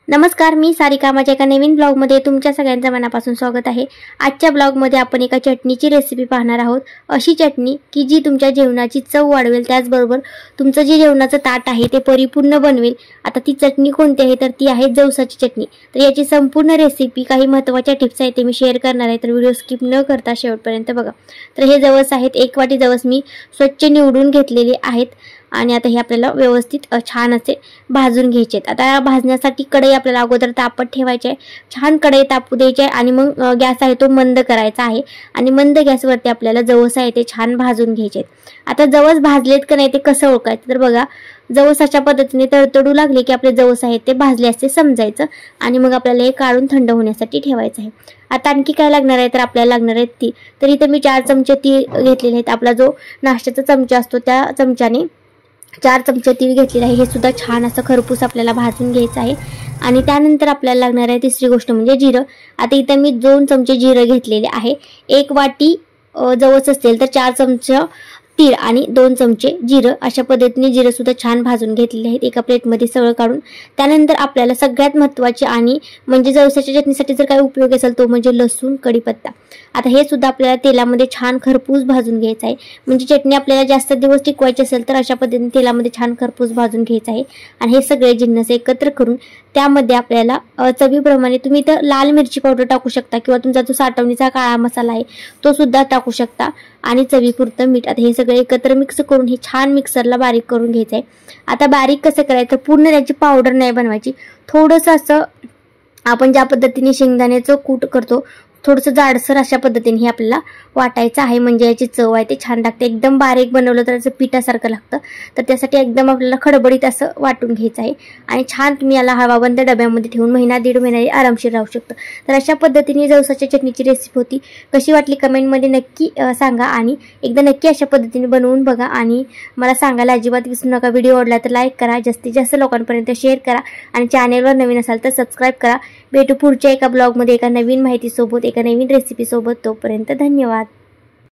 नमस्कार, मी सारिका. माझ्या एका नवीन ब्लॉगमध्ये तुमच्या सगळ्यांचं मनापासून स्वागत आहे. आजच्या ब्लॉगमध्ये आपण एका चटणीची रेसिपी पाहणार आहोत. अशी चटणी की जी तुमच्या जेवणाची चव वाढवेल, त्याचबरोबर तुमचं जे जेवणाचं ताट आहे ते परिपूर्ण बनवेल. आता ती चटणी कोणती आहे तर ती आहे जवसाची चटणी. तर याची संपूर्ण रेसिपी, काही महत्त्वाच्या टिप्स आहेत ते मी शेअर करणार आहे, तर व्हिडिओ स्किप न करता शेवटपर्यंत बघा. तर हे जवस आहेत, 1 वाटी जवस मी स्वच्छ निवडून घेतलेले आहेत आणि आता हे आपल्याला व्यवस्थित छान असे भाजून घ्यायचे आहेत. आता भाजण्यासाठी कढई आपल्याला अगोदर तापत ठेवायची आहे. छान कढई तापू द्यायची आहे आणि मग गॅस आहे तो मंद करायचा आहे आणि मंद गॅसवरती आपल्याला जवस आहे ते छान भाजून घ्यायचे आहेत. आता जवस भाजलेत का नाही ते कसं ओळखायचं, तर बघा, जवस अशा पद्धतीने तडतडू लागले की आपले जवस आहेत ते भाजले असते समजायचं आणि मग आपल्याला हे काढून थंड होण्यासाठी ठेवायचं आहे. आता आणखी काय लागणार आहे तर आपल्याला लागणार आहेत तीळ. तर इथे मी 4 चमचे तीळ घेतलेले आहेत. आपला जो नाश्त्याचा चमचा असतो त्या चमच्याने 4 चमचे तीळ घेतलेले आहे. हे सुद्धा छान असं खरपूस आपल्याला भाजून घ्यायचं आहे. आणि त्यानंतर आपल्याला लागणार आहे तिसरी गोष्ट म्हणजे जिरं. आता इथं मी 2 चमचे जिरं घेतलेले आहे. 1 वाटी जवस असेल तर 4 चमचे तीळ आणि 2 चमचे जिरं, अशा पद्धतीने जिरं सुद्धा छान भाजून घेतलेले आहेत एका प्लेटमध्ये सगळं काढून. त्यानंतर आपल्याला सगळ्यात महत्त्वाचे आणि म्हणजे जवसाच्या चटणीसाठी जर काही उपयोग असेल तो म्हणजे लसूण, कढीपत्ता. आता हे सुद्धा आपल्याला तेलामध्ये छान खरपूस भाजून घ्यायचं आहे. म्हणजे चटणी आपल्याला जास्त दिवस टिकवायची असेल तर अशा पद्धतीने तेलामध्ये छान खरपूस भाजून घ्यायचं आहे. आणि हे सगळे जिन्नस एकत्र करून त्यामध्ये आपल्याला चवीप्रमाणे तुम्ही तर लाल मिरची पावडर टाकू शकता किंवा तुमचा जो साठवणीचा काळा मसाला आहे तो सुद्धा टाकू शकता आणि चवीपुरतं मीठ. आता हे सगळे एकत्र मिक्स करून हे छान मिक्सरला बारीक करून घ्यायचं आहे. आता बारीक कसं करायचं, पूर्ण त्याची पावडर नाही बनवायची. थोडंसं असं आपण ज्या पद्धतीने शेंगदाण्याचं कूट करतो थोडंसं जाडसर अशा पद्धतीने हे आपल्याला वाटायचं आहे. म्हणजे याची चव आहे ते छान लागते. एकदम बारीक बनवलं तर त्याचं पिठासारखं लागतं. तर त्यासाठी एकदम आपल्याला खडबडीत असं वाटून घ्यायचं आहे आणि छान तुम्ही याला हवाबंद डब्यामध्ये ठेवून 1-1.5 महिना आरामशीर राहू शकतो. तर अशा पद्धतीने जवसाच्या चटणीची रेसिपी होती. कशी वाटली कमेंटमध्ये नक्की सांगा आणि एकदा नक्की अशा पद्धतीने बनवून बघा आणि मला सांगायला अजिबात विसरू नका. व्हिडिओ आवडला तर लाईक करा, जास्तीत जास्त लोकांपर्यंत शेअर करा आणि चॅनेलवर नवीन असाल तर सबस्क्राईब करा. भेटू पुढच्या एका ब्लॉगमध्ये एका नवीन माहितीसोबत, एका नवीन रेसिपीसोबत. तोपर्यंत धन्यवाद.